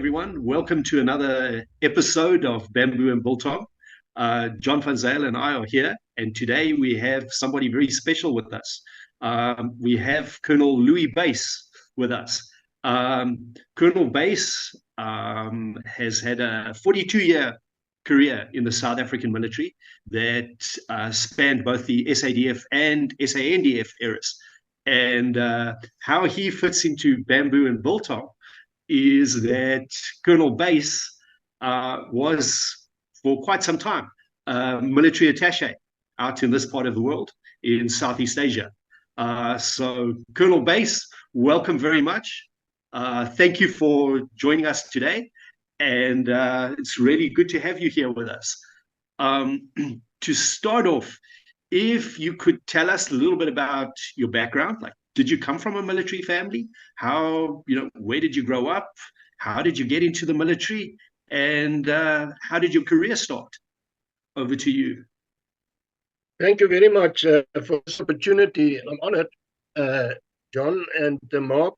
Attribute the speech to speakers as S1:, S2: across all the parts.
S1: everyone. Welcome to another episode of Bamboo and Biltong. John van Zyl and I are here, and today we have somebody very special with us. We have Colonel Louis Bass with us. Colonel Bass has had a 42-year career in the South African military that spanned both the SADF and SANDF eras. And how he fits into Bamboo and Biltong is that Colonel Bass was, for quite some time, a military attaché out in this part of the world, in Southeast Asia. So, Colonel Bass, welcome very much. Thank you for joining us today, and it's really good to have you here with us. To start off, if you could tell us a little bit about your background, like, did you come from a military family? Where did you grow up? How did you get into the military? And how did your career start? Over to you.
S2: Thank you very much for this opportunity. I'm honored, John and Mark.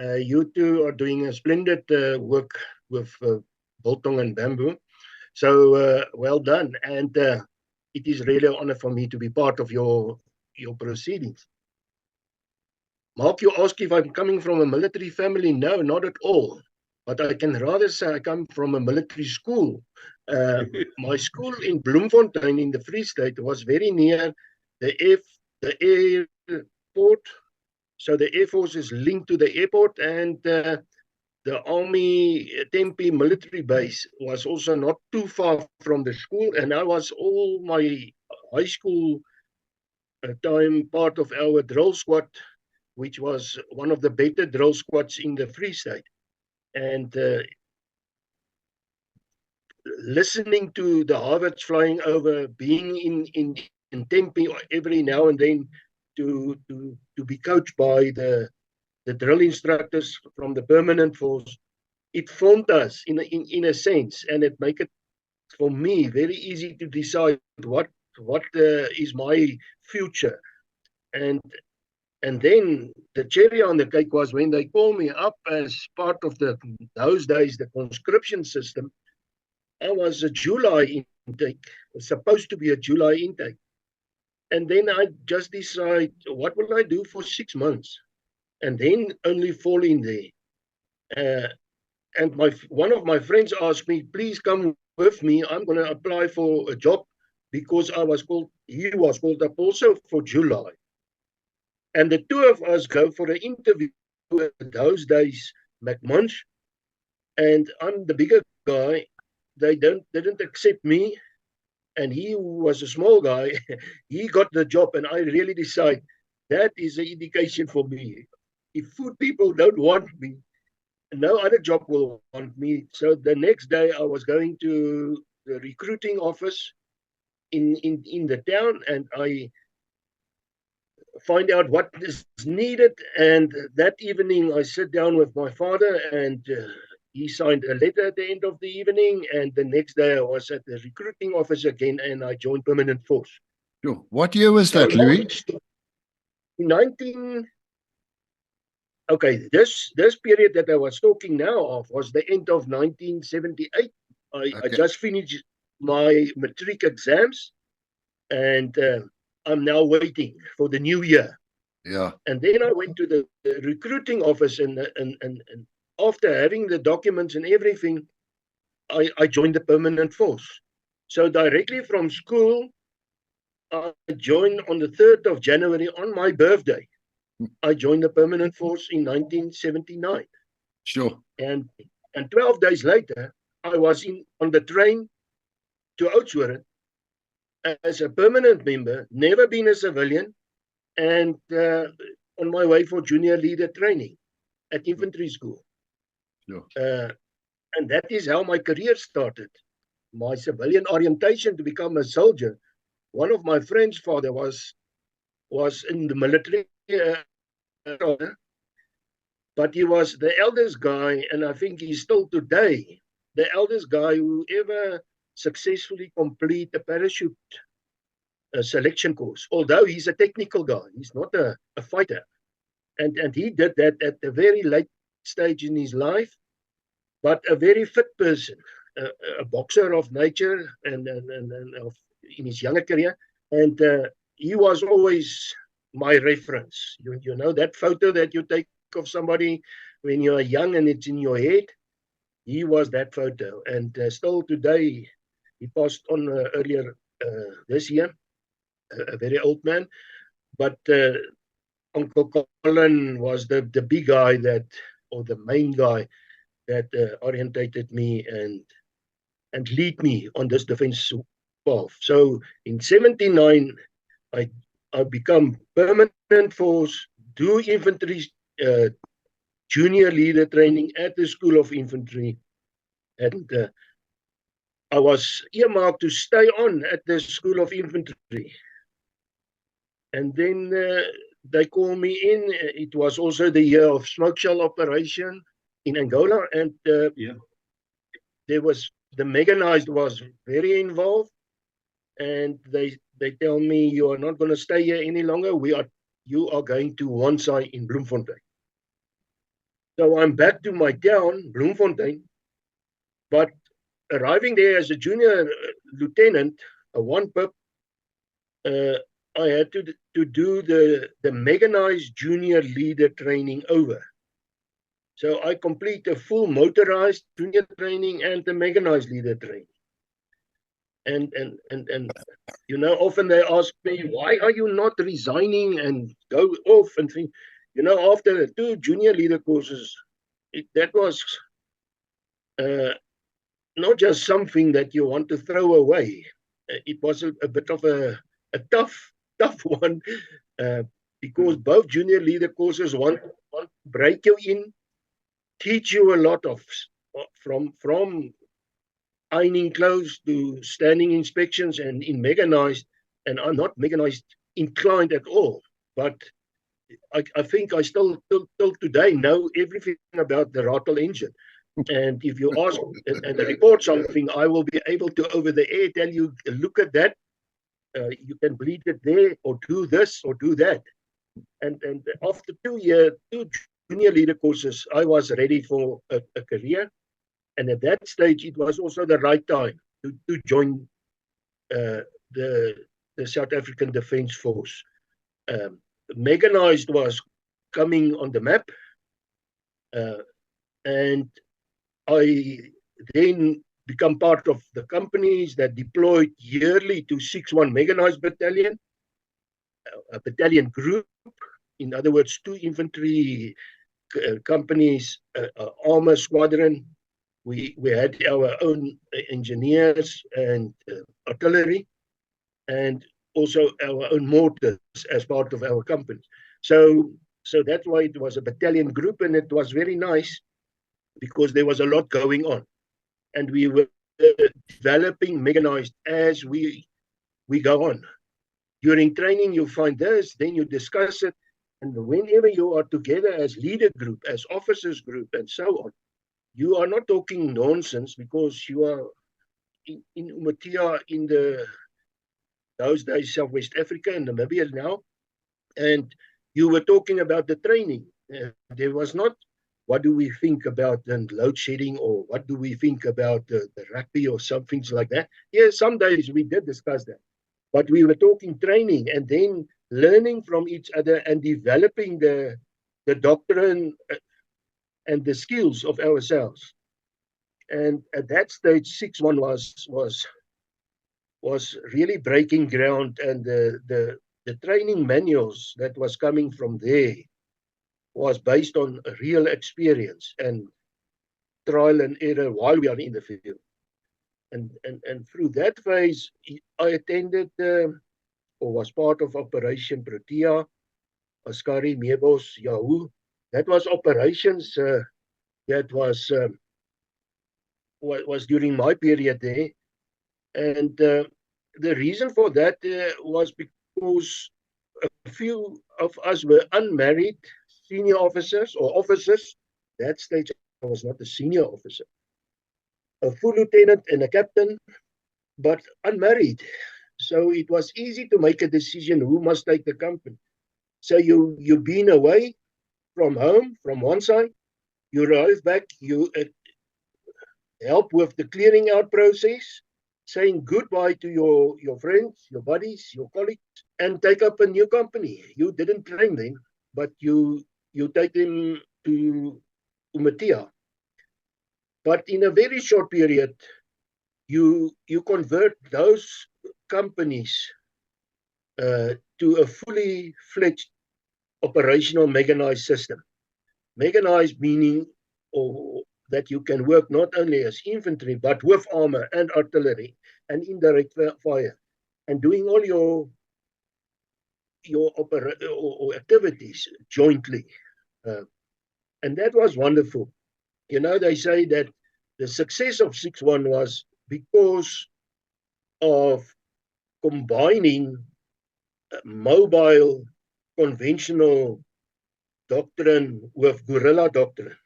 S2: You two are doing a splendid work with Biltong and Bamboo. So well done. And it is really an honor for me to be part of your proceedings. Mark, you ask if I'm coming from a military family. No, not at all. But I can rather say I come from a military school. My school in Bloemfontein in the Free State was very near the airport. So the Air Force is linked to the airport, and the Army Tempe military base was also not too far from the school. And I was all my high school time part of our drill squad, which was one of the better drill squads in the Free State. And listening to the Harvards flying over, being in Tempe every now and then to be coached by the drill instructors from the permanent force, it formed us in a sense, and it made it for me very easy to decide what is my future. And then the cherry on the cake was when they called me up as part of those days, the conscription system. I was a July intake, supposed to be a July intake. And then I just decide, what will I do for 6 months? And then only fall in there. And one of my friends asked me, please come with me. I'm going to apply for a job because he was called up also for July. And the two of us go for an interview those days, McMunch, and I'm the bigger guy. They didn't accept me, and he was a small guy. He got the job, and I really decide that is an indication for me. If food people don't want me, no other job will want me. So the next day I was going to the recruiting office in the town, and I find out what is needed. And that evening I sit down with my father, and he signed a letter at the end of the evening. And the next day I was at the recruiting office again, and I joined permanent force.
S3: Sure. What year was that, Louis?
S2: 19. Okay, this period that I was talking now of was the end of 1978. I just finished my matric exams, and I'm now waiting for the new year.
S3: Yeah.
S2: And then I went to the recruiting office, and after having the documents and everything, I joined the permanent force. So directly from school, I joined on the 3rd of January on my birthday. I joined the permanent force in 1979.
S3: Sure.
S2: And 12 days later, I was on the train to Oudtshoorn as a permanent member, never been a civilian, and on my way for junior leader training at infantry school.
S3: Sure.
S2: And that is how my career started. My civilian orientation to become a soldier. One of my friend's father was in the military, but he was the eldest guy, and I think he's still today the eldest guy who ever successfully complete a parachute selection course. Although he's a technical guy, he's not a fighter, and he did that at a very late stage in his life. but a very fit person, a, a boxer of nature and in his younger career. And he was always my reference. You know, that photo that you take of somebody when you are young and it's in your head, he was that photo. And still today, he passed on earlier this year, a very old man. But Uncle Colin was the big guy that, or the main guy that orientated me and lead me on this defense path. So in 79, I I become permanent force, do infantry uh, junior leader training at the School of Infantry, and I was earmarked to stay on at the School of Infantry. And then they called me in. It was also the year of smoke shell operation in Angola, and there was the mechanized was very involved, and they tell me, you are not going to stay here any longer. You are going to Wansai in Bloemfontein. So I'm back to my town, Bloemfontein, but arriving there as a junior lieutenant, a one pip, I had to do the mechanized junior leader training over. So I complete a full motorized junior training and the mechanized leader training. And you know, often they ask me, why are you not resigning and go off and think, you know, after 2 junior leader courses, that was not just something that you want to throw away. It was a bit of a tough one, because both junior leader courses want to break you in, teach you a lot of from ironing clothes to standing inspections and in mechanized, and I'm not mechanized inclined at all, but I think I still till today know everything about the Rattle engine. And if you ask and report something, I will be able to over the air tell you, look at that, you can bleed it there, or do this, or do that. And after 2 junior leader courses, I was ready for a career. And at that stage, it was also the right time to join the South African Defence Force. Mechanized was coming on the map, and I then become part of the companies that deployed yearly to 6-1 Mechanized Battalion, a battalion group. In other words, 2 infantry companies, armor squadron. We had our own engineers and artillery, and also our own mortars as part of our company. So that's why it was a battalion group, and it was very nice because there was a lot going on, and we were developing mechanized as we go on. During training, you find this, then you discuss it, and whenever you are together as leader group, as officers group, and so on, you are not talking nonsense because you are in Umatia in those days, Southwest Africa and Namibia now, and you were talking about the training. There was not, what do we think about load shedding, or what do we think about the rugby or some things like that. Yeah, some days we did discuss that, but we were talking training and then learning from each other and developing the doctrine and the skills of ourselves. And at that stage, 6-1 was really breaking ground, and the training manuals that was coming from there was based on real experience and trial and error while we are in the field. And through that phase, I attended or was part of Operation Protea, Askari, Mebos, Yahoo. That was operations that was during my period there. And the reason for that was because a few of us were unmarried senior officers or officers. That stage, I was not a senior officer. A full lieutenant and a captain, but unmarried. So it was easy to make a decision who must take the company. So you've been away from home, from one side, you arrive back, you help with the clearing out process, saying goodbye to your friends, your buddies, your colleagues, and take up a new company. You didn't train them, but you take them to Umatia. But in a very short period, you convert those companies to a fully fledged operational mechanized system. Mechanized meaning or that you can work not only as infantry but with armor and artillery and indirect fire, and doing all your or activities jointly. Uh, and that was wonderful. You know, they say that the success of 6-1 was because of combining mobile conventional doctrine with guerrilla doctrine.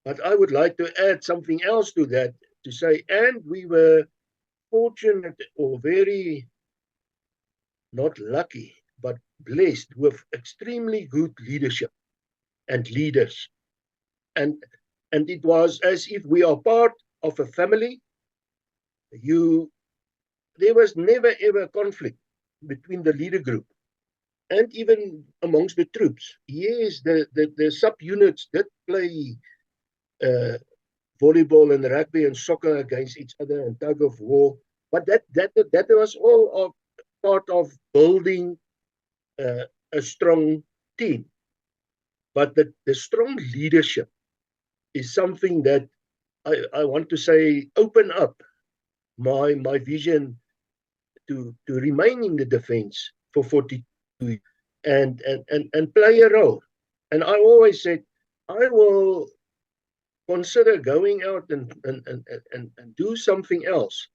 S2: But I would like to add something else to that, to say, and we were fortunate or very not lucky, but blessed with extremely good leadership and leaders. And it was as if we are part of a family. There was never ever conflict between the leader group and even amongst the troops. Yes, the subunits did play uh, volleyball and rugby and soccer against each other and tug of war, but that was all of part of building a strong team. But the strong leadership is something that I want to say open up my vision to remain in the defense for 42 years and play a role. And I always said, I will consider going out and do something else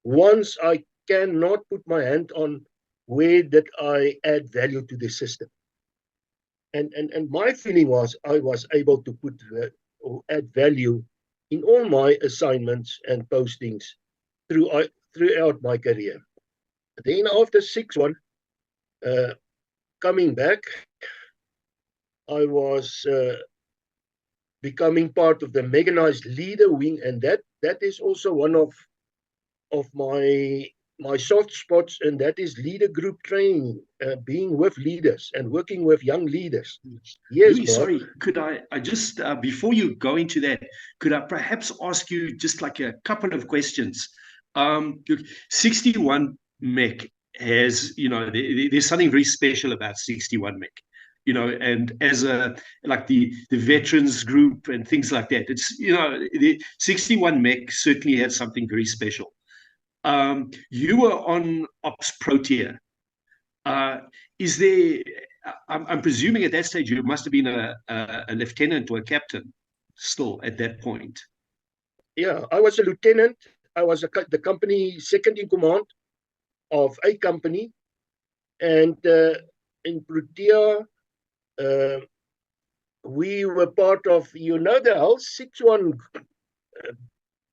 S2: once I cannot put my hand on where did I add value to the system. And my feeling was I was able to put or add value in all my assignments and postings throughout my career. Then after 6-1, coming back, I was becoming part of the mechanized leader wing, and that is also one of my soft spots, and that is leader group training, being with leaders and working with young leaders. Yes,
S1: Louis, sorry, could I just, before you go into that, could I perhaps ask you just like a couple of questions? Look, 61 Mech has, there's something very special about 61 Mech, and as like the veterans group and things like that. It's, the 61 Mech certainly has something very special. You were on Ops Protea. Uh, is there? I'm presuming at that stage you must have been a lieutenant or a captain still at that point.
S2: Yeah, I was a lieutenant. I was the company second in command of a company, and in Protea, uh, we were part of, the whole 6-1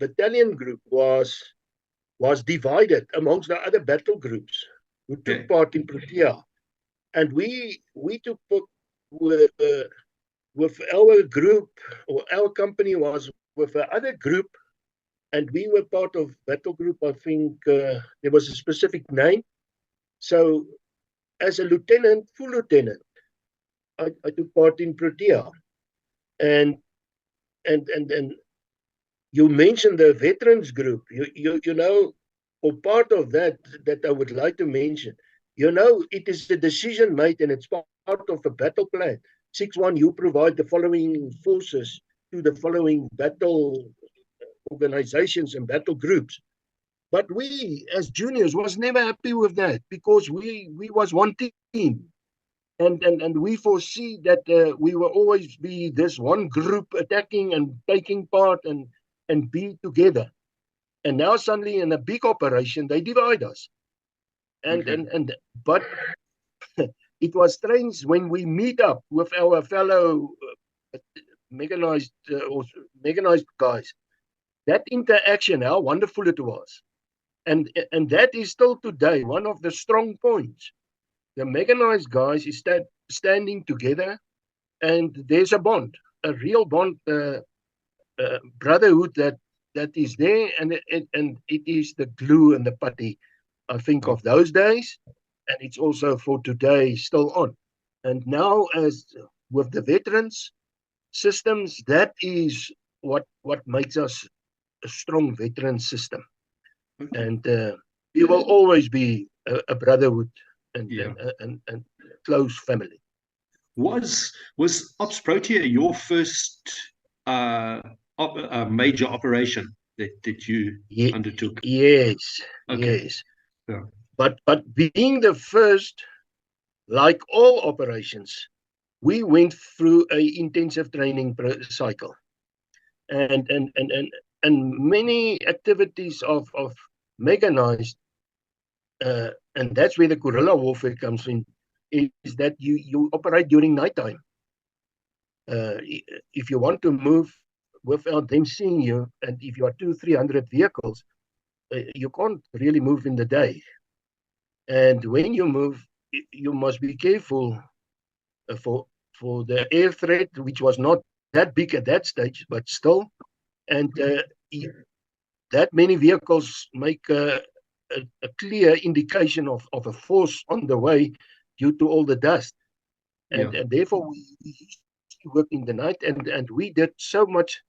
S2: battalion group was divided amongst the other battle groups who took part in Protea. And we took part with our group, or our company was with the other group, and we were part of battle group. I think there was a specific name. So as a lieutenant, full lieutenant, I took part in Protea. And you mentioned the veterans group. Or part of that I would like to mention. It is a decision made, and it's part of a battle plan. 6-1, you provide the following forces to the following battle organizations and battle groups. But we, as juniors, was never happy with that, because we was one team. And we foresee that we will always be this one group attacking and taking part and be together. And now suddenly in a big operation, they divide us. But it was strange when we meet up with our fellow mechanized guys. That interaction, how wonderful it was. And that is still today one of the strong points. The mechanized guys is standing together, and there's a bond, a real bond, brotherhood that is there, and it is the glue and the putty, I think, of those days, and it's also for today still on. And now, as with the veterans systems, that is what makes us a strong veteran system. And we will always be a brotherhood and,
S1: Yeah.
S2: and close family.
S1: Was Ops Protea your first major operation that you undertook?
S2: Yes,
S1: Okay.
S2: yes.
S1: Yeah.
S2: But being the first, like all operations, we went through a intensive training cycle, and many activities of mechanized, and that's where the guerrilla warfare comes in. Is that you operate during nighttime? If you want to move without them seeing you, and if you are 200-300 vehicles, you can't really move in the day. And when you move, you must be careful for the air threat, which was not that big at that stage, but still. And that many vehicles make a clear indication of a force on the way due to all the dust.
S1: Yeah.
S2: And therefore, we used to work in the night, and we did so much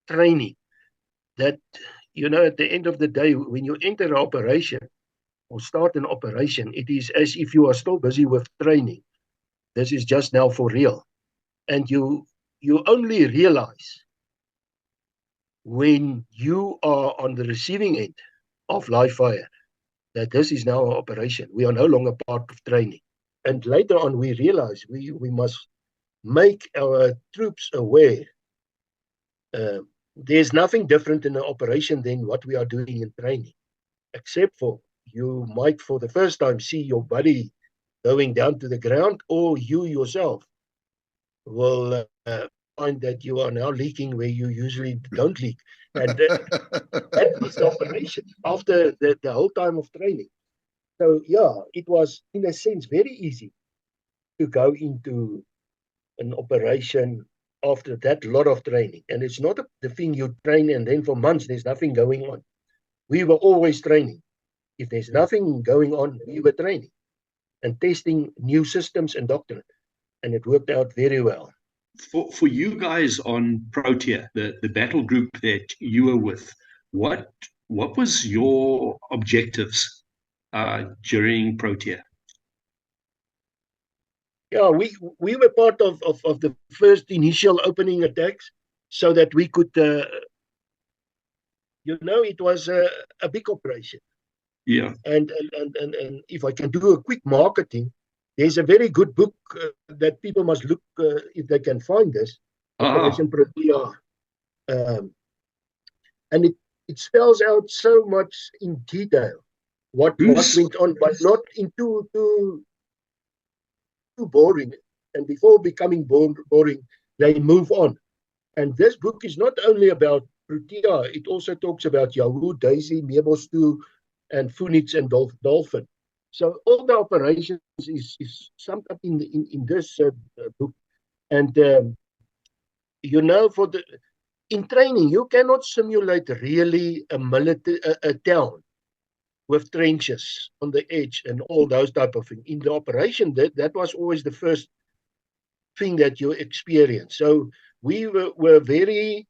S2: training that, at the end of the day, when you enter an operation or start an operation, it is as if you are still busy with training. This is just now for real. And you only realize when you are on the receiving end of live fire that this is now an operation. We are no longer part of training. And later on, we realize we must make our troops aware. There's nothing different in an operation than what we are doing in training, except for you might for the first time see your buddy going down to the ground, or you yourself will find that you are now leaking where you usually don't leak. And that is the operation after the whole time of training. So, yeah, it was, in a sense, very easy to go into an operation after that lot of training. And it's not the thing you train and then for months there's nothing going on. We were always training. If there's nothing going on, we were training and testing new systems and doctrine. And it worked out very well.
S1: For you guys on Protea, the battle group that you were with, what was your objectives during Protea?
S2: Yeah, we were part of the first initial opening attacks, so that we could, it was a big operation.
S1: Yeah.
S2: And if I can do a quick marketing, there's a very good book that people must look if they can find this, Operation Protea. And it spells out so much in detail what went on, but not in too boring. And before becoming boring, they move on. And this book is not only about Protea, it also talks about Yahoo, Daisy, Meebostu, and Phoenix and Dolphin. So all the operations is summed up in this book. And for in training, you cannot simulate really a town with trenches on the edge and all those type of things. In the operation, that was always the first thing that you experience. So we were very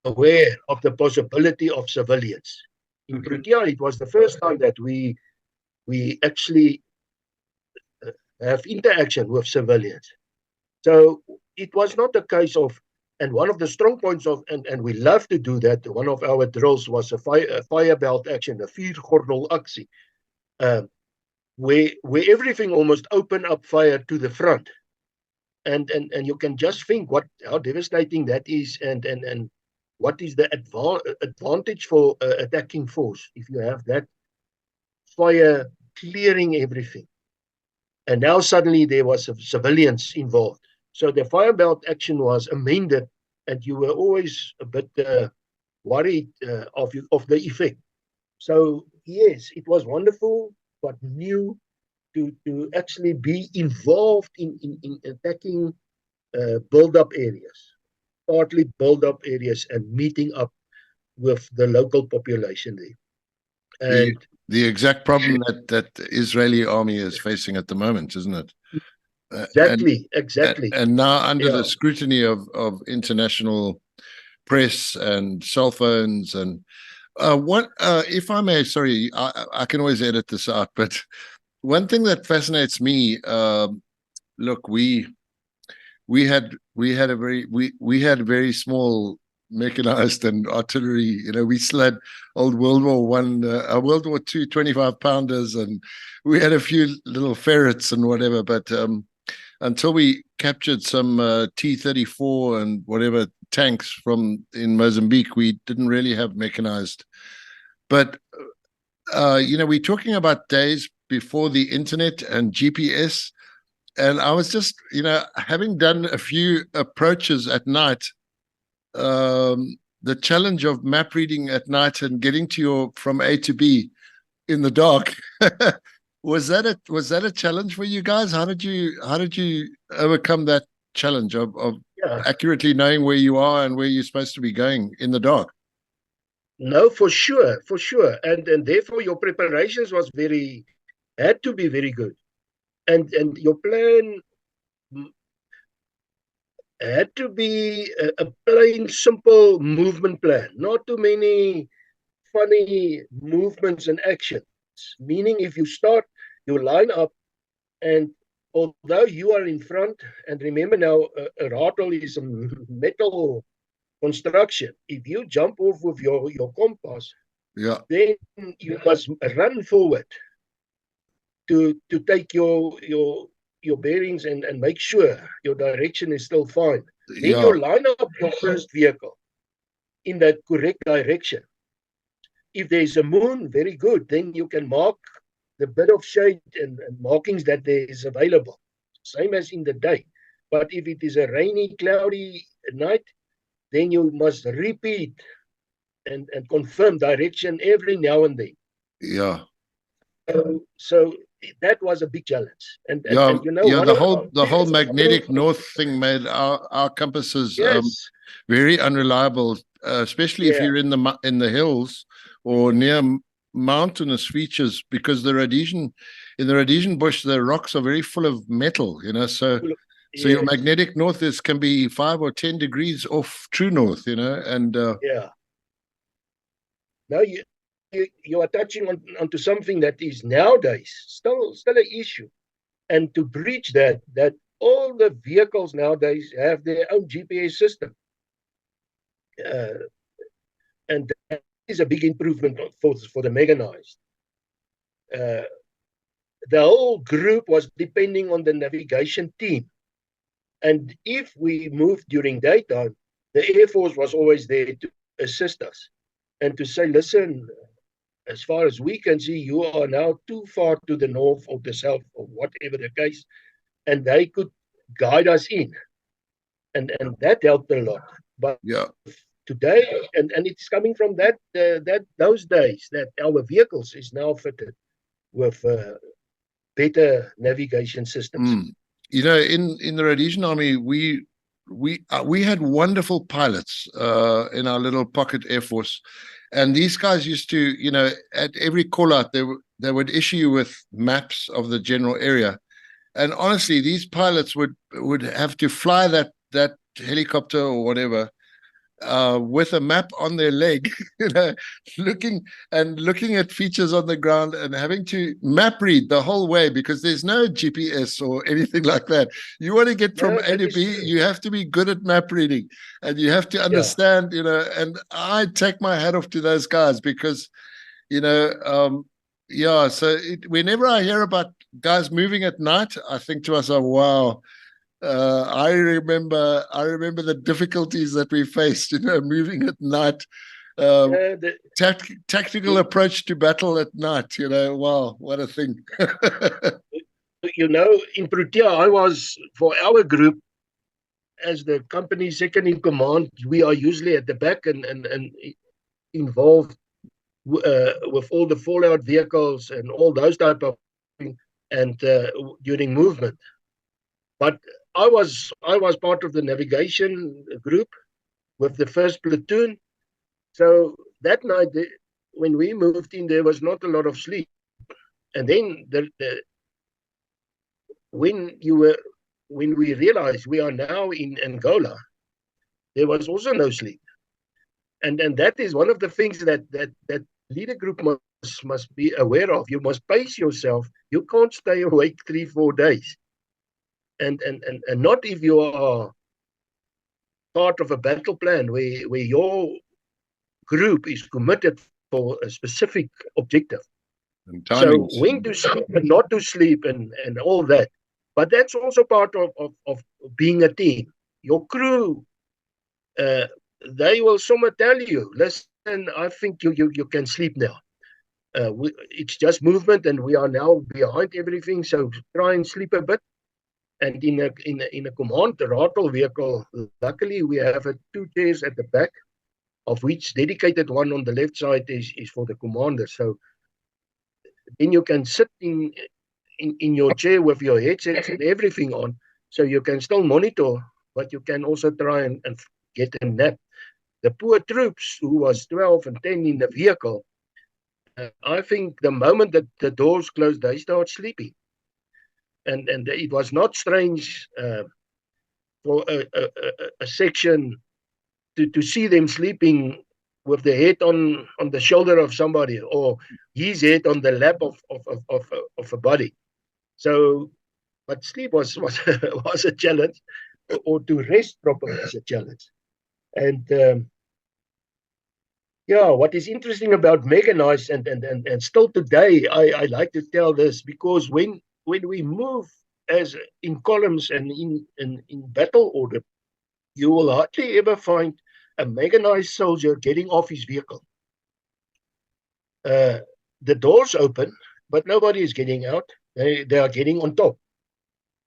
S2: aware of the possibility of civilians. In Protea, it was the first time that we actually have interaction with civilians. So it was not a case of, and one of the strong points of, and we love to do that, one of our drills was a fire belt action, a viergordel actie, where everything almost opened up fire to the front. And you can just think how devastating that is, and what is the advantage for attacking force if you have that fire clearing everything. And now suddenly there was civilians involved. So the fire belt action was amended, and you were always a bit worried of the effect. So yes, it was wonderful, but new to actually be involved in attacking build-up areas. partly build-up areas and meeting up with the local population there.
S3: The
S2: And
S3: the exact problem that the Israeli army is facing at the moment, isn't it? And
S2: exactly.
S3: and now under
S2: Yeah.
S3: the scrutiny of international press and cell phones and what if I may, sorry, I can always edit this out, but one thing that fascinates me, look, we had very small mechanized and artillery. You know, we still had old World War One, World War Two 25-pounders, and we had a few little ferrets and whatever. But until we captured some T-34 and whatever tanks from in Mozambique, we didn't really have mechanized. But you know, we're talking about days before the internet and GPS. And I was just, you know, having done a few approaches at night, the challenge of map reading at night and getting to your from A to B in the dark. Was that a challenge for you guys? How did you overcome that challenge of
S2: Yeah.
S3: accurately knowing where you are and where you're supposed to be going in the dark?
S2: No, for sure. And therefore your preparations had to be very good. And your plan had to be a plain, simple movement plan, not too many funny movements and actions. Meaning, if you start, you line up, and although you are in front, and remember now, a rattle is a metal construction. If you jump off with your compass,
S3: Yeah,
S2: then you must run forward to take your bearings and make sure your direction is still fine. Then
S3: yeah,
S2: you line up your first vehicle in that correct direction. If there's a moon, very good. Then you can mark the bit of shade and markings that there is available, same as in the day. But if it is a rainy, cloudy night, then you must repeat and confirm direction every now and then.
S3: yeah.
S2: So that was a big challenge.
S3: Yeah,
S2: And you know
S3: yeah.
S2: one
S3: The
S2: of
S3: whole the whole
S2: the
S3: magnetic north thing made our compasses
S2: yes,
S3: very unreliable, especially if
S2: yeah,
S3: you're in the hills or near mountainous features, because in the Rhodesian bush the rocks are very full of metal. You know, so your
S2: yes,
S3: magnetic north is can be 5 or 10 degrees off true north. You know, and
S2: yeah. Now you are touching onto something that is nowadays still an issue. And to bridge that all the vehicles nowadays have their own GPS system. Uh, and that is a big improvement for the mechanized. Uh, the whole group was depending on the navigation team. And if we moved during daytime, the Air Force was always there to assist us and to say, listen, as far as we can see, you are now too far to the north or the south or whatever the case. And they could guide us in. And that helped a lot. But
S3: yeah,
S2: today, and it's coming from that those days that our vehicles is now fitted with better navigation systems.
S3: mm. You know, in the Rhodesian army, we had wonderful pilots in our little pocket air force, and these guys used to, you know, at every call out they would issue you with maps of the general area. And honestly, these pilots would have to fly that helicopter or whatever with a map on their leg, you know, looking at features on the ground and having to map read the whole way because there's no GPS or anything like that. You want to get from
S2: No,
S3: A
S2: that
S3: to
S2: is
S3: B,
S2: true.
S3: you have to be good at map reading and you have to
S2: Yeah,
S3: understand, you know, and I take my hat off to those guys because, you know, yeah, so whenever I hear about guys moving at night, I think to myself, wow, I remember the difficulties that we faced, you know, moving at night, um,
S2: yeah. The,
S3: tactical approach to battle at night. You know, wow, what a thing!
S2: you know, in Protea, I was for our group as the company second in command. We are usually at the back and involved with all the fallout vehicles and all those type of things, and during movement. But I was part of the navigation group, with the first platoon. So that night, when we moved in, there was not a lot of sleep. And then when we realized we are now in Angola, there was also no sleep. And that is one of the things that leader group must be aware of. You must pace yourself. You can't stay awake 3-4 days. And not if you are part of a battle plan where your group is committed for a specific objective.
S3: And
S2: So
S3: timings.
S2: when to sleep and not to sleep and all that. But that's also part of being a team. Your crew, uh, they will somewhere tell you, listen, I think you can sleep now. It's just movement, and we are now behind everything. So try and sleep a bit. And in a command rattle vehicle, luckily we have 2 chairs at the back, of which dedicated one on the left side is for the commander. So then you can sit in your chair with your headsets and everything on, so you can still monitor, but you can also try and get a nap. The poor troops who was 12 and 10 in the vehicle, I think the moment that the doors closed, they start sleeping. And it was not strange for a section to see them sleeping with the head on the shoulder of somebody, or his head on the lap of a body. So, but sleep was a challenge, or to rest properly is a challenge. And yeah, what is interesting about mechanized and still today, I like to tell this, because when we move as in columns and in battle order, you will hardly ever find a mechanized soldier getting off his vehicle. Uh, the doors open, but nobody is getting out. They are getting on top.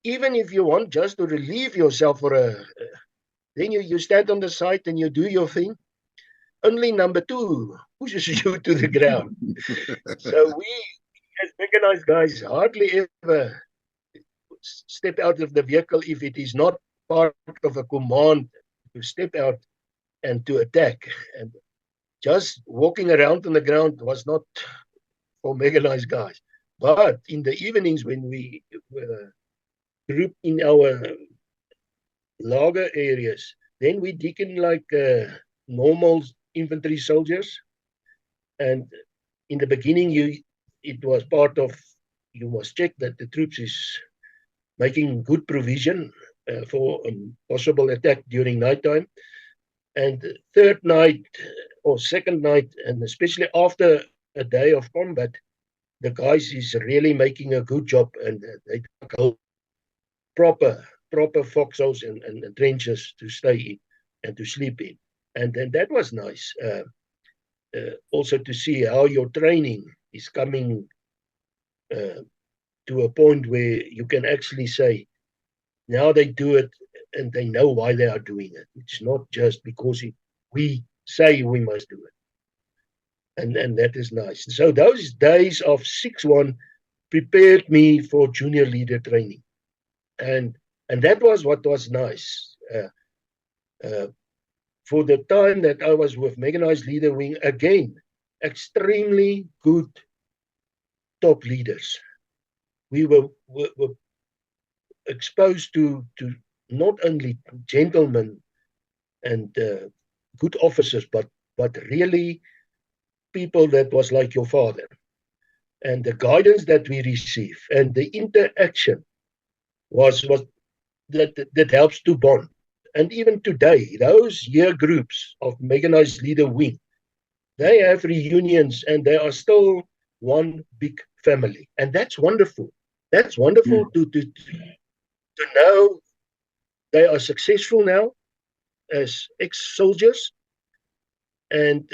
S2: Even if you want just to relieve yourself then you stand on the side and you do your thing. Only number two pushes you to the ground. So we, as mechanized guys, hardly ever step out of the vehicle if it is not part of a command to step out and to attack. And just walking around on the ground was not for mechanized guys. But in the evenings, when we were grouped in our lager areas, then we deacon like normal infantry soldiers. And in the beginning, it was part of, you must check that the troops is making good provision for a possible attack during nighttime. And third night or second night, and especially after a day of combat, the guys is really making a good job, and they dug proper foxholes and trenches to stay in and to sleep in. And that was nice. Also to see how your training is coming to a point where you can actually say, now they do it and they know why they are doing it. It's not just because we say we must do it. And that is nice. So those days of 6-1 prepared me for junior leader training. And that was what was nice. For the time that I was with Mechanized Leader Wing, again, extremely good top leaders. We were exposed to not only gentlemen and good officers, but really people that was like your father. And the guidance that we receive and the interaction was that helps to bond. And even today, those year groups of Mechanized Leader Wing, they have reunions and they are still one big family. And that's wonderful. That's wonderful to know they are successful now as ex-soldiers, and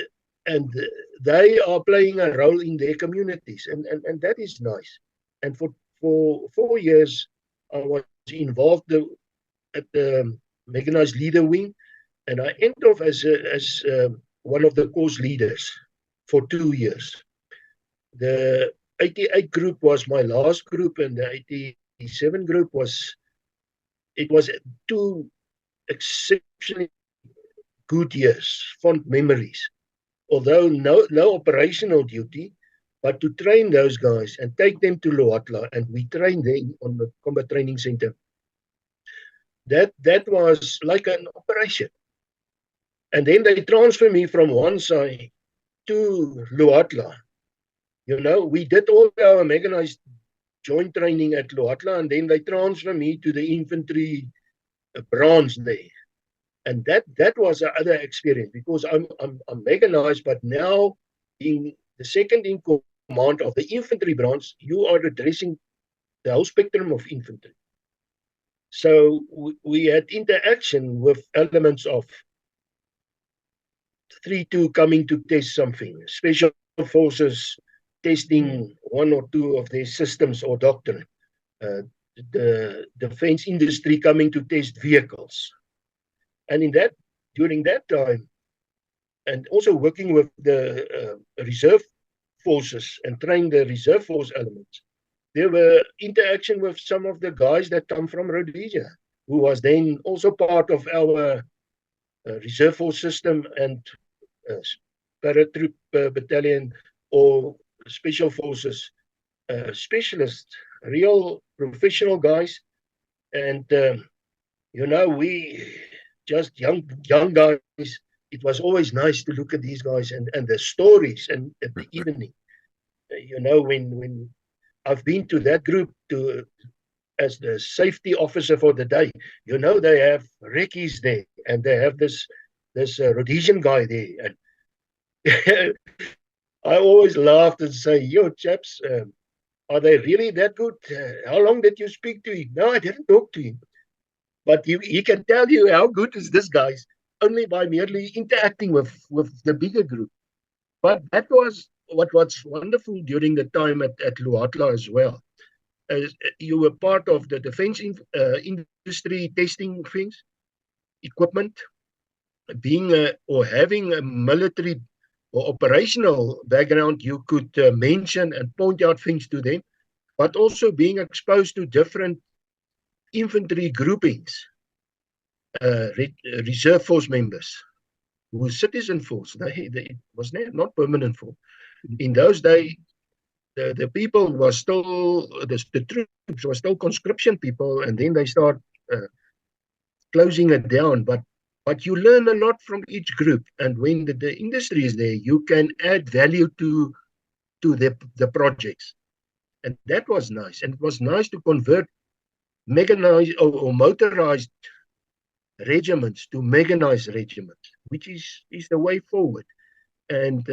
S2: they are playing a role in their communities, and that is nice. And for 4 years, I was involved at the Mechanized Leader Wing, and I ended off as one of the course leaders for 2 years. The 88 group was my last group, and the 87 group was two exceptionally good years, fond memories. Although no operational duty, but to train those guys and take them to Luatla, and we trained them on the combat training center. That was like an operation. And then they transfer me from one side to Luatla. We did all our mechanized joint training at Luatla, and then they transfer me to the infantry branch there. And that was another experience, because I'm mechanized, but now being the second in command of the infantry branch, you are addressing the whole spectrum of infantry. So we had interaction with elements of 3-2 coming to test something, special forces testing one or two of their systems or doctrine, the defense industry coming to test vehicles. And during that time, and also working with the reserve forces and train the reserve force elements, there were interaction with some of the guys that come from Rhodesia, who was then also part of our reserve force system and paratroop battalion or special forces specialists, real professional guys. And we just young guys. It was always nice to look at these guys and the stories and at the evening. When I've been to that group as the safety officer for the day, they have recce's there, and they have this Rhodesian guy there. And I always laughed and say, "Yo, chaps, are they really that good? How long did you speak to him?" No, I didn't talk to him. But he can tell you how good is this guy's only by merely interacting with the bigger group. But that was what was wonderful during the time at Luatla as well. As you were part of the defense industry testing things, equipment, being or having a military or operational background, you could mention and point out things to them, but also being exposed to different infantry groupings, reserve force members, who were citizen force. They was not permanent force. In those days, the people was still, the troops were still conscription people, and then they start closing it down. But you learn a lot from each group, and when the industry is there, you can add value to the projects, and that was nice. And it was nice to convert mechanized or motorized regiments to mechanized regiments, which is the way forward. And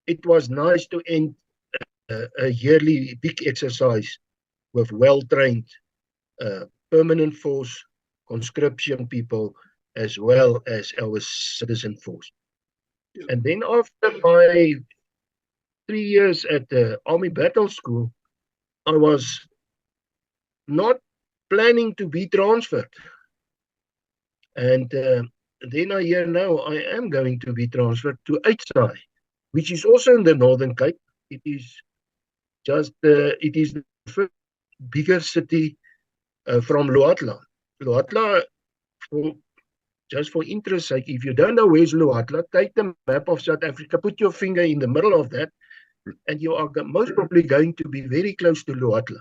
S2: it was nice to end a yearly big exercise with well-trained permanent force, conscription people, as well as our citizen force. And then after my 3 years at the Army Battle School, I was not planning to be transferred. And then I hear now I am going to be transferred to HI, which is also in the Northern Cape. It is the first bigger city from Luatla. Luatla, just for interest sake, if you don't know where's Luatla, take the map of South Africa, put your finger in the middle of that, and you are most probably going to be very close to Luatla.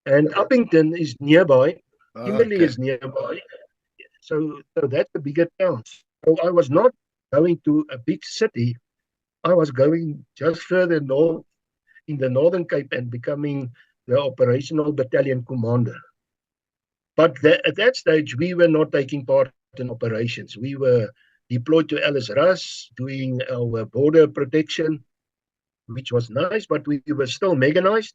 S2: And Uppington is nearby. Kimberley is nearby. So that's a bigger town. So I was not going to a big city. I was going just further north in the Northern Cape and becoming the operational battalion commander. But at that stage, we were not taking part in operations. We were deployed to Alice Russ, doing our border protection, which was nice, but we were still mechanized.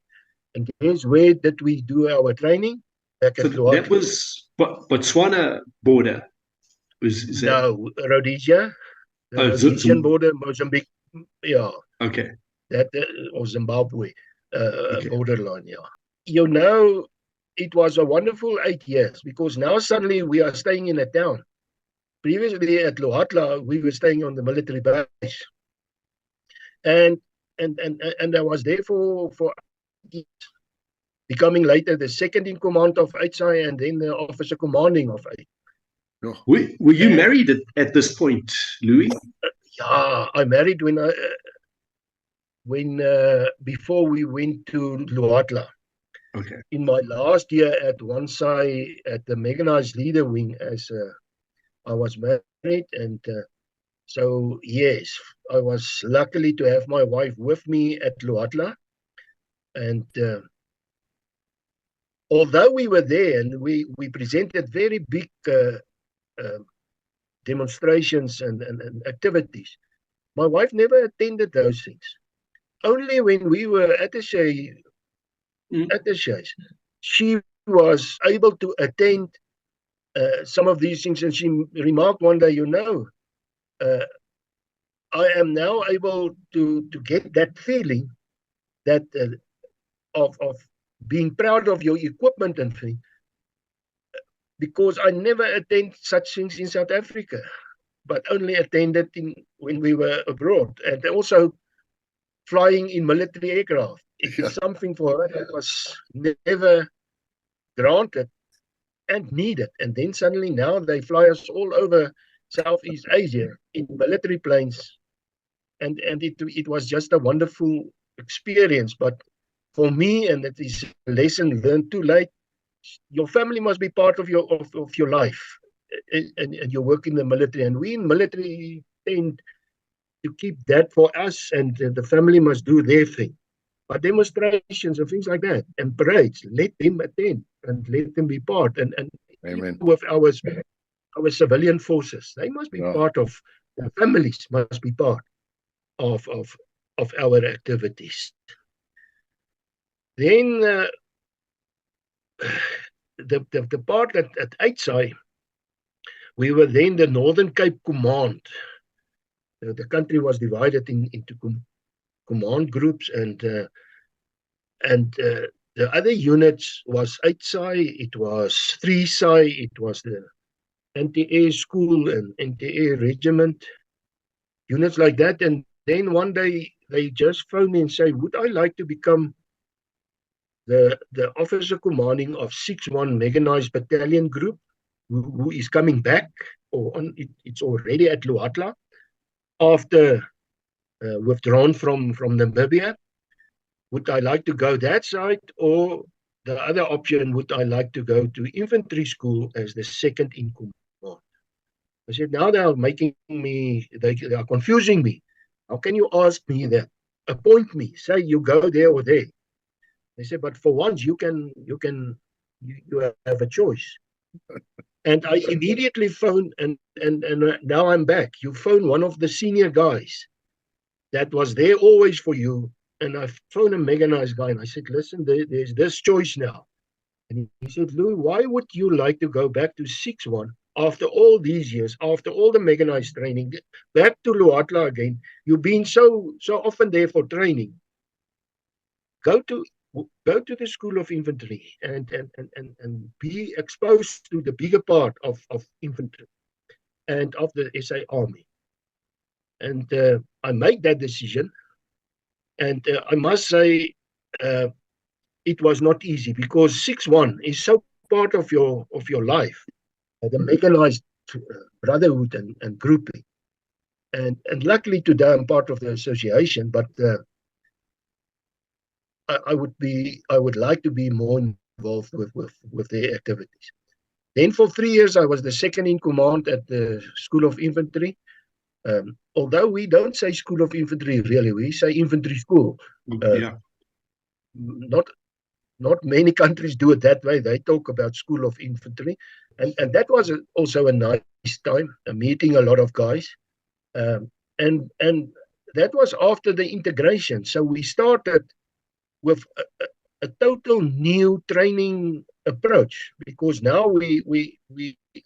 S2: And guess where did we do our training?
S1: So that was Botswana border.
S2: No, Rhodesia. The Rhodesian border, Mozambique. Yeah.
S1: Okay.
S2: That or Zimbabwe borderline, yeah. It was a wonderful 8 years, because now suddenly we are staying in a town. Previously at Luatla, we were staying on the military base. And I was there for becoming later the second in command of HI and then the officer commanding of HI.
S3: Yeah.
S1: Were you married at this point, Louis?
S2: Yeah, I married when before we went to Luatla.
S1: Okay.
S2: In my last year at one side at the mechanized leader wing, as I was married, and so yes, I was luckily to have my wife with me at Luatla, and although we were there and we presented very big uh, demonstrations and activities, my wife never attended those things. Only when we were attaches, she was able to attend some of these things, and she remarked one day, uh, I am now able to get that feeling that of being proud of your equipment and things, because I never attend such things in South Africa, but only attended when we were abroad, and also flying in military aircraft. It is something for her that was never granted and needed. And then suddenly now they fly us all over Southeast Asia in military planes. And it was just a wonderful experience. But for me, and it is a lesson learned too late, your family must be part of your life. And you work in the military. And we in military tend to keep that for us, and the family must do their thing. But demonstrations and things like that, and parades, let them attend and let them be part. And
S3: Amen.
S2: with our civilian forces, they must be
S3: Yeah.
S2: part of, the families must be part of our activities. Then the part at HI, we were then the Northern Cape Command. The country was divided into command groups, and the other units was 8SI, it was 3SI, it was the anti-air school and anti-air regiment, units like that. And then one day they just phone me and say, would I like to become the officer commanding of 6-1 Mechanized Battalion Group, who is coming back, or it's already at Luatla, after withdrawn from Namibia. Would I like to go that side, or the other option, would I like to go to infantry school as the second in command? I said, now they are making me, they are confusing me. How can you ask me that? Appoint me, say you go there or there. They said, but for once you have a choice. And I immediately phoned, and now I'm back. You phone one of the senior guys that was there always for you. And I phoned a mechanized guy and I said, listen, there's this choice now. And he said, Louis, why would you like to go back to 6-1 after all these years, after all the mechanized training, back to Luatla again? You've been so often there for training. Go to the School of Infantry and be exposed to the bigger part of infantry and of the SA Army. And I made that decision. And I must say, it was not easy, because 6-1 is so part of your life, the mechanized brotherhood and grouping. And luckily today I'm part of the association, but I would like to be more involved with their activities. Then for 3 years I was the second in command at the School of Infantry. Although we don't say School of Infantry really, we say infantry school.
S1: Yeah.
S2: Not many countries do it that way. They talk about School of Infantry. And that was also a nice time, meeting a lot of guys. And that was after the integration. So we started with a total new training approach, because now we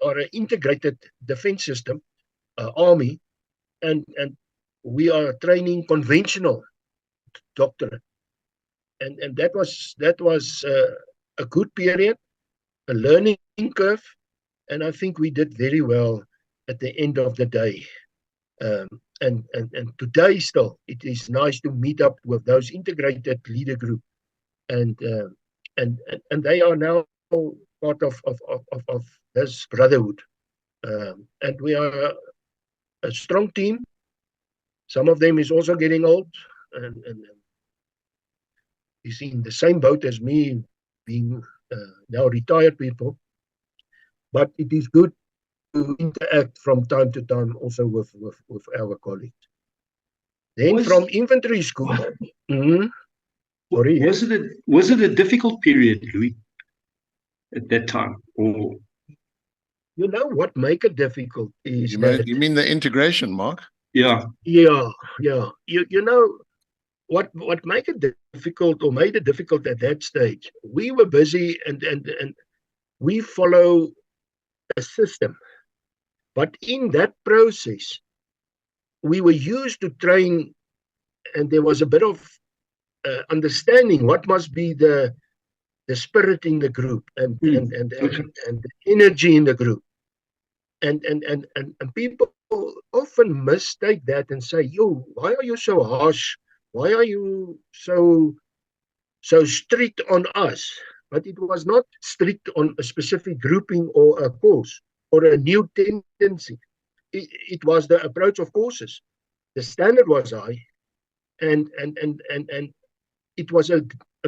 S2: are an integrated defense system, army, and we are training conventional doctrine. And that was a good period, a learning curve, and I think we did very well at the end of the day. And today still, it is nice to meet up with those integrated leader group, and and they are now part of this brotherhood. And we are a strong team. Some of them is also getting old and is in the same boat as me, being now retired people. But it is good to interact from time to time also with our colleagues. Then
S1: Was
S2: from infantry school, mhm, sorry, yes.
S1: was it a difficult period, Louis, at that time? Or
S2: You know what make it difficult is that,
S3: You mean the integration, Mark?
S1: yeah,
S2: yeah, yeah. You know what make it difficult or made it difficult at that stage. We were busy and we follow a system, but in that process, we were used to train, and there was a bit of understanding what must be the spirit in the group
S1: okay,
S2: and the energy in the group. And people often mistake that and say, yo, why are you so harsh? Why are you so strict on us? But it was not strict on a specific grouping or a course or a new tendency. It was the approach of courses. The standard was high, and it was a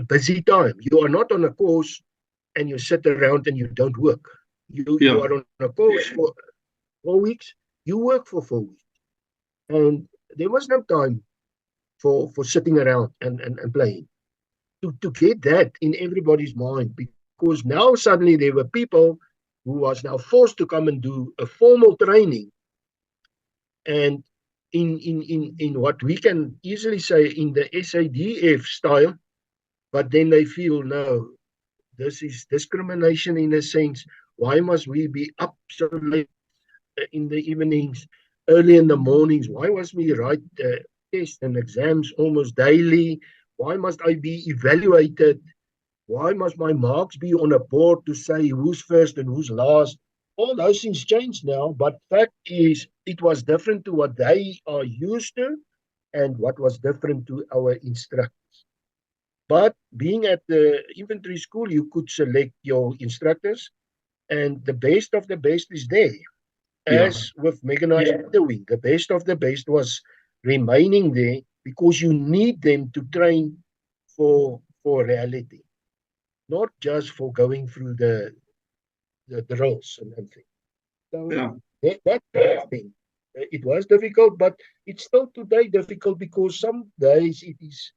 S2: busy time. You are not on a course and you sit around and you don't work. You
S1: yeah,
S2: are on a course for 4 weeks. You work for 4 weeks, and there was no time for sitting around and playing. To get that in everybody's mind, because now suddenly there were people who was now forced to come and do a formal training, and in what we can easily say in the SADF style, but then they feel no, this is discrimination in a sense. Why must we be up so late in the evenings, early in the mornings? Why must we write tests and exams almost daily? Why must I be evaluated? Why must my marks be on a board to say who's first and who's last? All those things change now, but fact is, it was different to what they are used to and what was different to our instructors. But being at the infantry school, you could select your instructors, and the best of the best is there.
S1: yeah,
S2: As with mechanized wing, the best of the best was remaining there because you need them to train for reality, not just for going through the drills and things. So
S1: yeah.
S2: that thing, it was difficult, but it's still today difficult because some days it is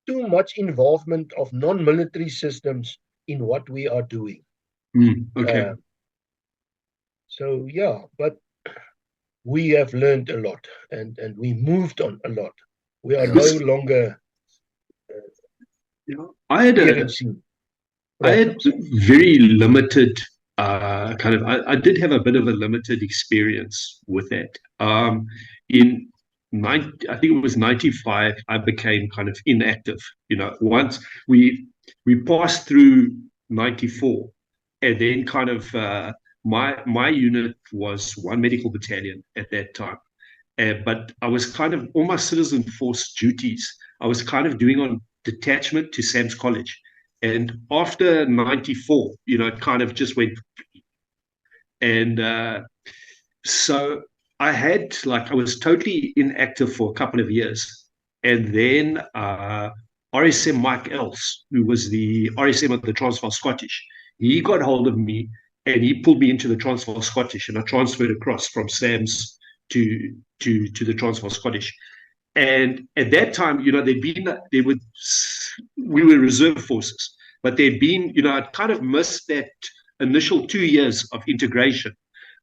S2: too much involvement of non-military systems in what we are doing.
S1: Okay.
S2: Uh, so yeah, but we have learned a lot and we moved on a lot. We are no
S1: Because
S2: longer
S1: you know,
S2: experiencing
S1: I had
S2: problems.
S1: very limited kind of I did have a bit of a limited experience with that. In I think it was 95, I became kind of inactive. Once we passed through 94, and then kind of my unit was one medical battalion at that time. But I was kind of all my citizen force duties. I was kind of doing on detachment to Sam's College. And after 94, it kind of just went. And so I was totally inactive for a couple of years. And then RSM Mike Else, who was the RSM of the Transvaal Scottish, he got hold of me and he pulled me into the Transvaal Scottish, and I transferred across from Sam's to the Transvaal Scottish. And at that time, we were reserve forces, but there'd been, I'd kind of missed that initial 2 years of integration.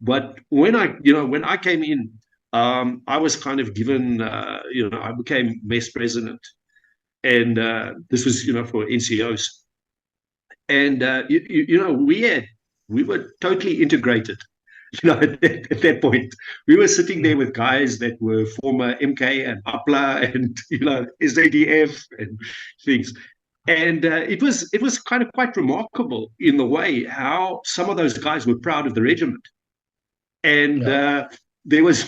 S1: But when I came in, I was kind of given, I became mess president, and this was, for NCOs, and we were totally integrated. At that point, we were sitting there with guys that were former MK and APLA and SADF and things, and it was kind of quite remarkable in the way how some of those guys were proud of the regiment, and
S2: Yeah,
S1: there was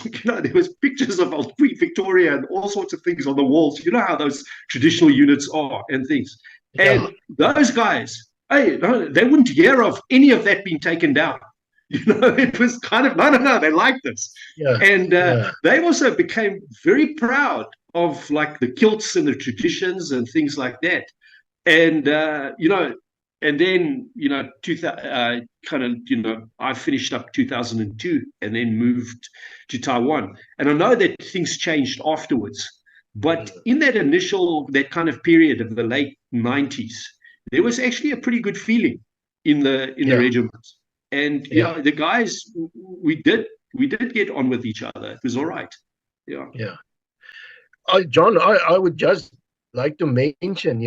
S1: pictures of old Queen Victoria and all sorts of things on the walls. You know how those traditional units are and things,
S2: yeah,
S1: and those guys, hey, no, they wouldn't hear of any of that being taken down. It was kind of no, they liked this,
S2: Yeah.
S1: and
S2: Yeah.
S1: they also became very proud of like the kilts and the traditions and things like that. And and then kind of I finished up 2002 and then moved to Taiwan. And I know that things changed afterwards, but in that kind of period of the late 90s, there was actually a pretty good feeling in the
S2: Yeah.
S1: regiment. And
S2: Yeah.
S1: the guys, we did get on with each other. It was all right. Yeah.
S2: Yeah. John, I would just like to mention,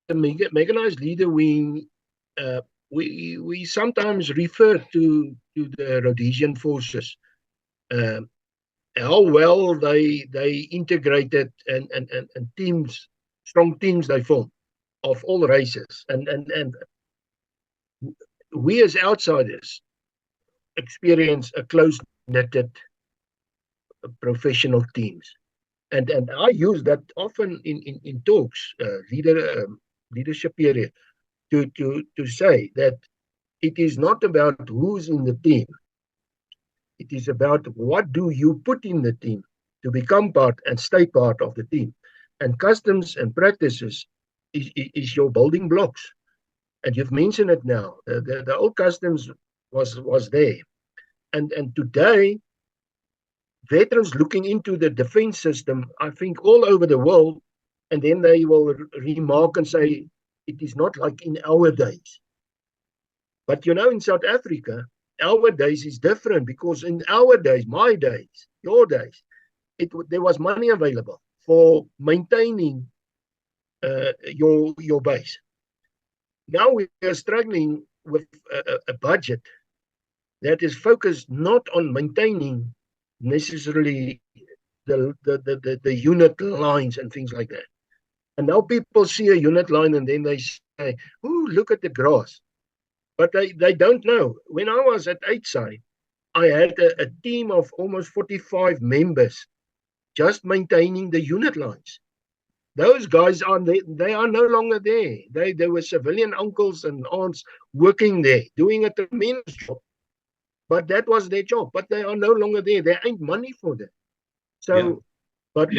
S2: the mechanized leader wing. Uh, we sometimes refer to the Rhodesian forces. Um, how well they integrated and teams, strong teams they form of all races, and we as outsiders experience a close knitted professional teams, and I use that often in talks, leadership area, to say that it is not about who's in the team. It is about what do you put in the team to become part and stay part of the team. And customs and practices is your building blocks. And you've mentioned it now. The old customs was there. And today, veterans looking into the defense system, I think all over the world, and then they will remark and say, it is not like in our days. But in South Africa, our days is different because in our days, my days, your days, there was money available for maintaining your base. Now we are struggling with a budget that is focused not on maintaining necessarily the unit lines and things like that. And now people see a unit line and then they say, "Oh, look at the grass." But they don't know. When I was at 8 I had a team of almost 45 members just maintaining the unit lines. Those guys they are no longer there. They were civilian uncles and aunts working there, doing a tremendous job. But that was their job. But they are no longer there. There ain't money for them. So, but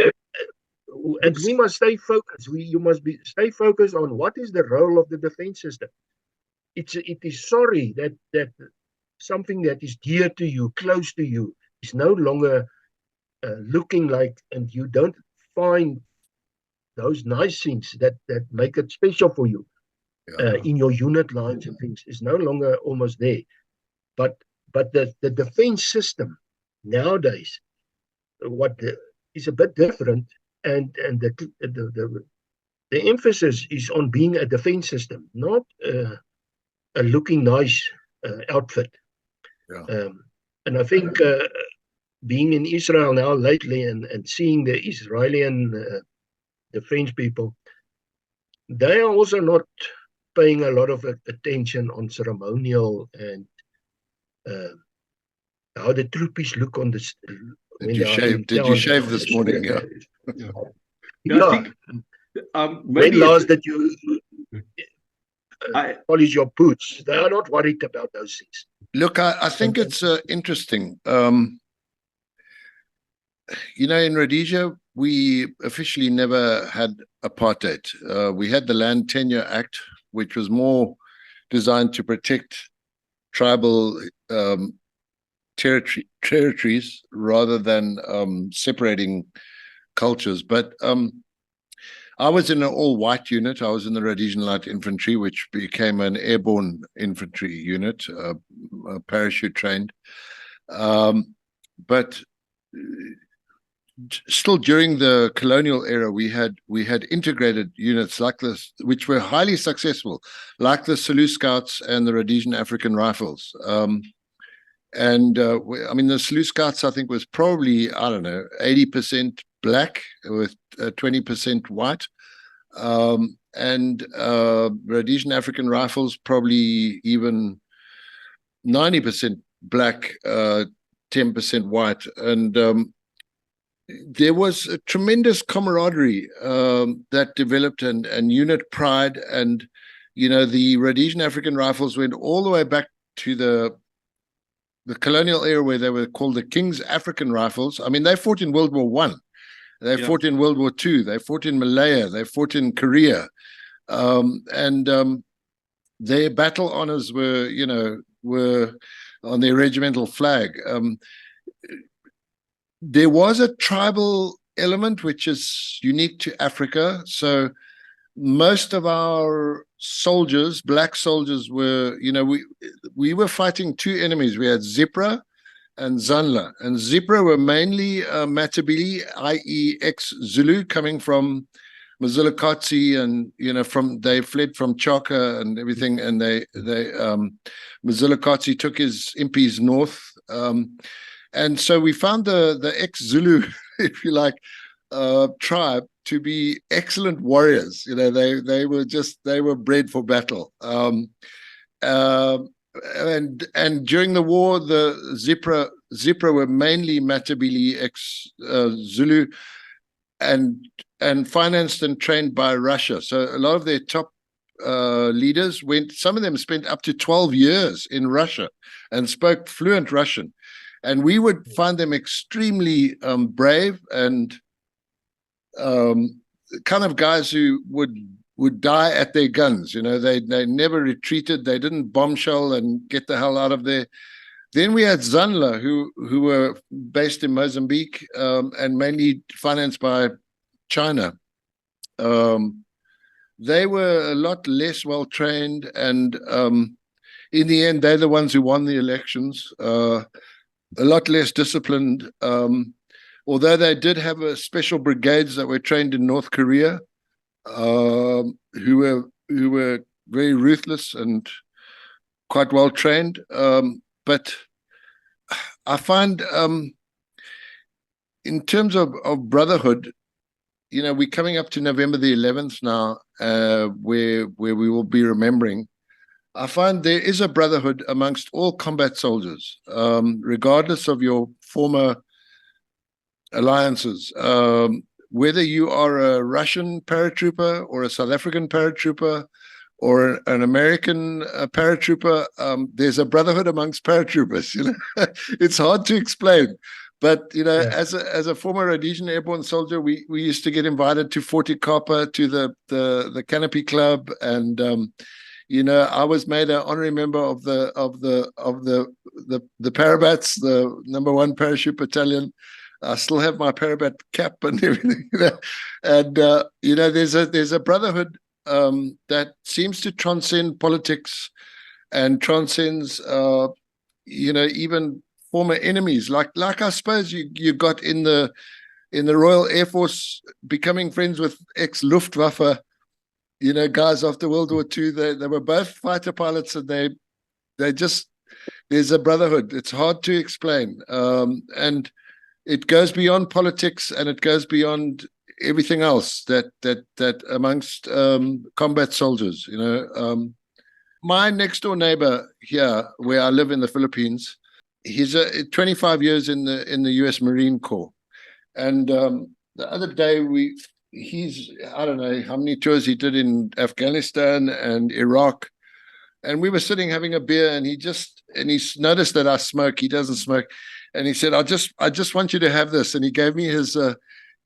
S2: and we must stay focused. You must stay focused on what is the role of the defense system. It is sorry that something that is dear to you, close to you, is no longer looking like, and you don't find those nice things that make it special for you in your unit lines and things is no longer almost there. But the defense system nowadays, is a bit different, and the emphasis is on being a defense system, not a looking nice outfit. And I think being in Israel now lately and seeing the Israeli defense people, they are also not paying a lot of attention on ceremonial and how the troopies look on the.
S3: Did you shave this morning? Yeah.
S1: I think
S2: when last that you polish your boots? They are not worried about those things.
S3: Look, I think it's interesting. In Rhodesia, we officially never had apartheid. We had the Land Tenure Act, which was more designed to protect tribal territories rather than separating cultures. But I was in an all-white unit. I was in the Rhodesian Light Infantry, which became an airborne infantry unit, parachute trained. But still, during the colonial era, we had integrated units like this, which were highly successful, like the Selous Scouts and the Rhodesian African Rifles. The Selous Scouts, I think, was probably, 80% black with 20% white. Rhodesian African Rifles, probably even 90% black, 10% white. And there was a tremendous camaraderie that developed and unit pride. And, the Rhodesian African Rifles went all the way back to the the colonial era where they were called the King's African Rifles. I mean, they fought in World War One, they fought in World War Two, they fought in Malaya, they fought in Korea, and their battle honors were on their regimental flag. There was a tribal element which is unique to Africa. So most of our soldiers, black soldiers, were, we were fighting two enemies. We had Zipra and Zanla. And Zipra were mainly Matabele, i.e. ex-Zulu, coming from Mzilikazi, and they fled from Chaka and everything, and Mzilikazi took his impis north, and so we found the ex-Zulu, if you like, tribe to be excellent warriors. They were bred for battle. And during the war, the Zipra were mainly Matabele ex-Zulu, and financed and trained by Russia. So a lot of their top leaders some of them spent up to 12 years in Russia and spoke fluent Russian. And we would find them extremely brave and kind of guys who would die at their guns. They never retreated. They didn't bombshell and get the hell out of there. Then we had Zanla, who were based in Mozambique and mainly financed by China. They were a lot less well trained, and in the end, they're the ones who won the elections. A lot less disciplined, although they did have a special brigades that were trained in North Korea, who were very ruthless and quite well trained. But I find, in terms of brotherhood, we're coming up to November the 11th now, where we will be remembering. I find there is a brotherhood amongst all combat soldiers, regardless of your former alliances. Whether you are a Russian paratrooper or a South African paratrooper or an American paratrooper, there's a brotherhood amongst paratroopers. It's hard to explain. But as a former Rhodesian airborne soldier, we used to get invited to Forty Copper, to the Canopy Club, and I was made an honorary member of the Parabats, the #1 parachute battalion. I still have my Parabat cap and everything, and there's a brotherhood that seems to transcend politics and transcends even former enemies, like I suppose you got in the Royal Air Force, becoming friends with ex-Luftwaffe, guys after World War II. They were both fighter pilots, and they just, there's a brotherhood. It's hard to explain, and it goes beyond politics, and it goes beyond everything else that amongst combat soldiers. My next door neighbor here, where I live in the Philippines, he's 25 years in the U.S. Marine Corps, and the other day I don't know how many tours he did in Afghanistan and Iraq, and we were sitting having a beer, and he's noticed that I smoke. He doesn't smoke, and he said, "I just want you to have this," and he gave me his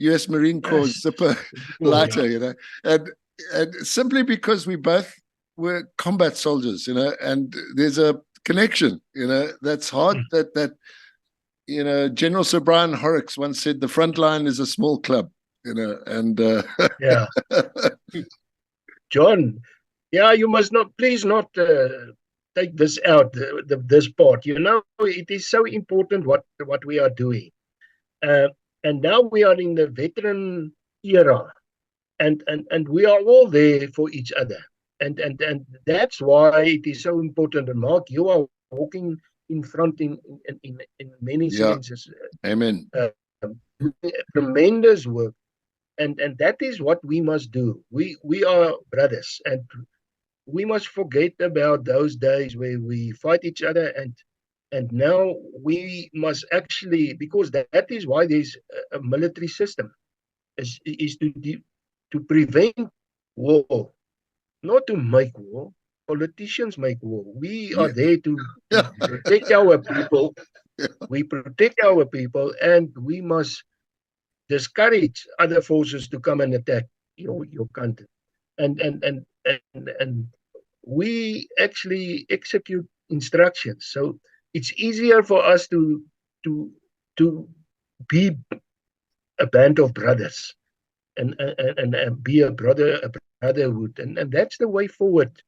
S3: U.S. Marine Corps zipper lighter, and simply because we both were combat soldiers, and there's a connection, that's hard. That General Sir Brian Horrocks once said, "The front line is a small club," and
S2: yeah. John, you must please not take this out, this part. It is so important what we are doing, and now we are in the veteran era, and we are all there for each other. And that's why it is so important. And Mark, you are walking in front in many senses.
S3: Amen.
S2: Tremendous work, and that is what we must do. We are brothers, and we must forget about those days where we fight each other. And now we must actually, because that is why there's a military system, is to prevent war. Not to make war, politicians make war. We are
S3: Yeah.
S2: there to
S3: Yeah.
S2: protect our people. We protect our people, and we must discourage other forces to come and attack your country. And we actually execute instructions. So it's easier for us to to be a band of brothers and be a brotherhood, and that's the way forward.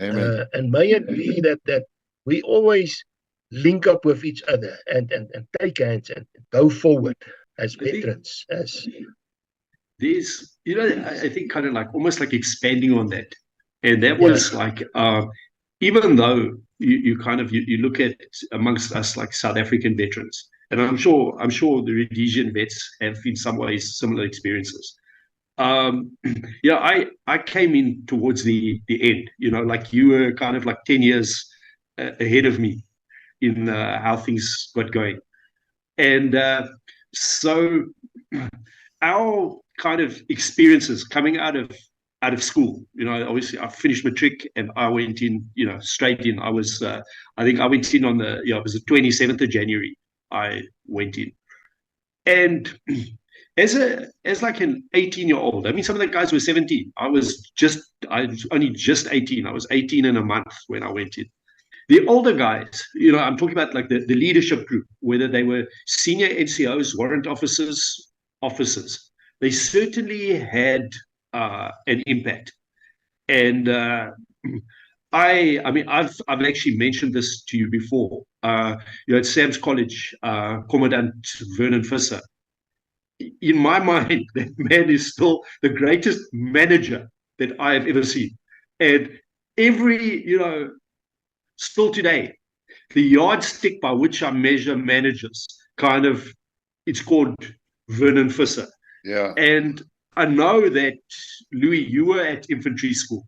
S3: Amen.
S2: And may it be that we always link up with each other and take hands and go forward as
S1: I think
S2: veterans. As
S1: there's, I think kind of like almost like expanding on that. And that
S2: yeah,
S1: was like, even though you kind of, you look at amongst us like South African veterans, and I'm sure the Rhodesian vets have in some ways similar experiences. Um, I came in towards the end, like you were kind of like 10 years ahead of me in how things got going. And so our kind of experiences coming out of school, obviously I finished matric and I went in, straight in. I think I went in on it was the 27th of January. I went in, and as like an 18-year-old, I mean, some of the guys were 17. I was only just 18. I was 18 in a month when I went in. The older guys, I'm talking about like the leadership group, whether they were senior NCOs, warrant officers, they certainly had an impact. And I mean, I've actually mentioned this to you before. At Sam's College, Commandant Vernon Visser, in my mind, that man is still the greatest manager that I have ever seen. And every, still today, the yardstick by which I measure managers kind of, it's called Vernon Visser.
S3: Yeah.
S1: And I know that, Louis, you were at infantry school.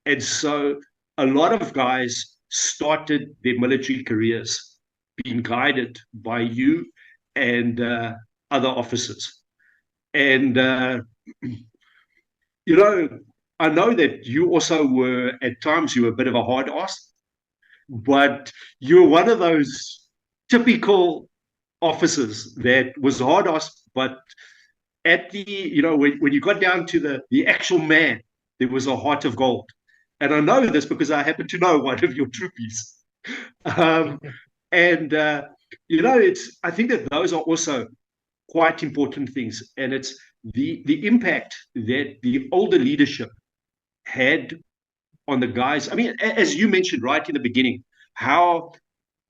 S1: And so a lot of guys started their military careers being guided by you and other officers. And, you know, I know that you also were, at times, you were a bit of a hard ass, but you're one of those typical officers that was hard ass, but at the, when you got down to the actual man, there was a heart of gold. And I know this because I happen to know one of your troopies. Um, and, I think that those are also quite important things. And it's the impact that the older leadership had on the guys. I mean, as you mentioned right in the beginning, how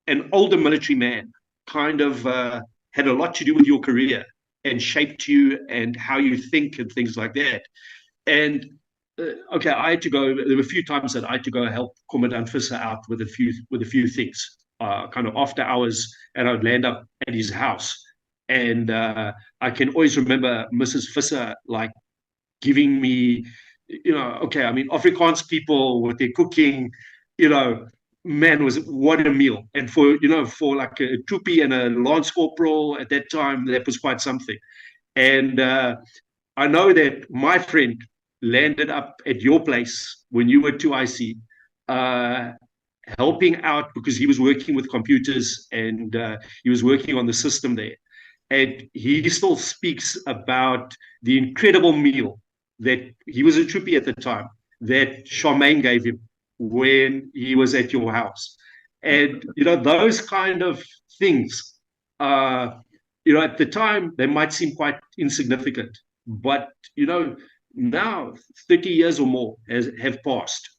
S1: an older military man kind of had a lot to do with your career and shaped you and how you think and things like that. And okay, I had to go. There were a few times that I had to go help Commandant Visser out with a few things, kind of after hours, and I'd land up at his house. And I can always remember Mrs. Visser like giving me, okay, I mean, Afrikaans people with their cooking, you know, man, was what a meal. And for like a troopie and a lance corporal at that time, that was quite something. And I know that my friend landed up at your place when you were 2IC, uh, helping out because he was working with computers and he was working on the system there. And he still speaks about the incredible meal that he was a troopie at the time that Charmaine gave him when he was at your house. And, those kind of things, at the time, they might seem quite insignificant. But, now 30 years or more have passed.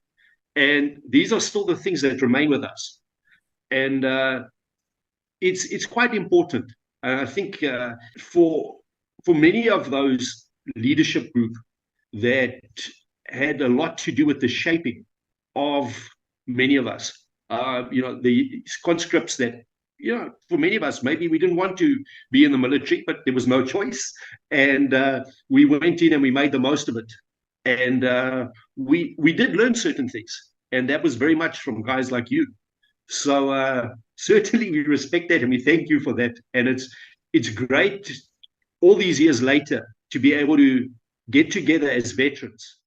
S1: And these are still the things that remain with us. And it's quite important. And I think for many of those leadership group that had a lot to do with the shaping of many of us. The conscripts that, for many of us, maybe we didn't want to be in the military, but there was no choice. And we went in and we made the most of it. And we did learn certain things. And that was very much from guys like you. So certainly we respect that and we thank you for that. And it's great all these years later to be able to get together as veterans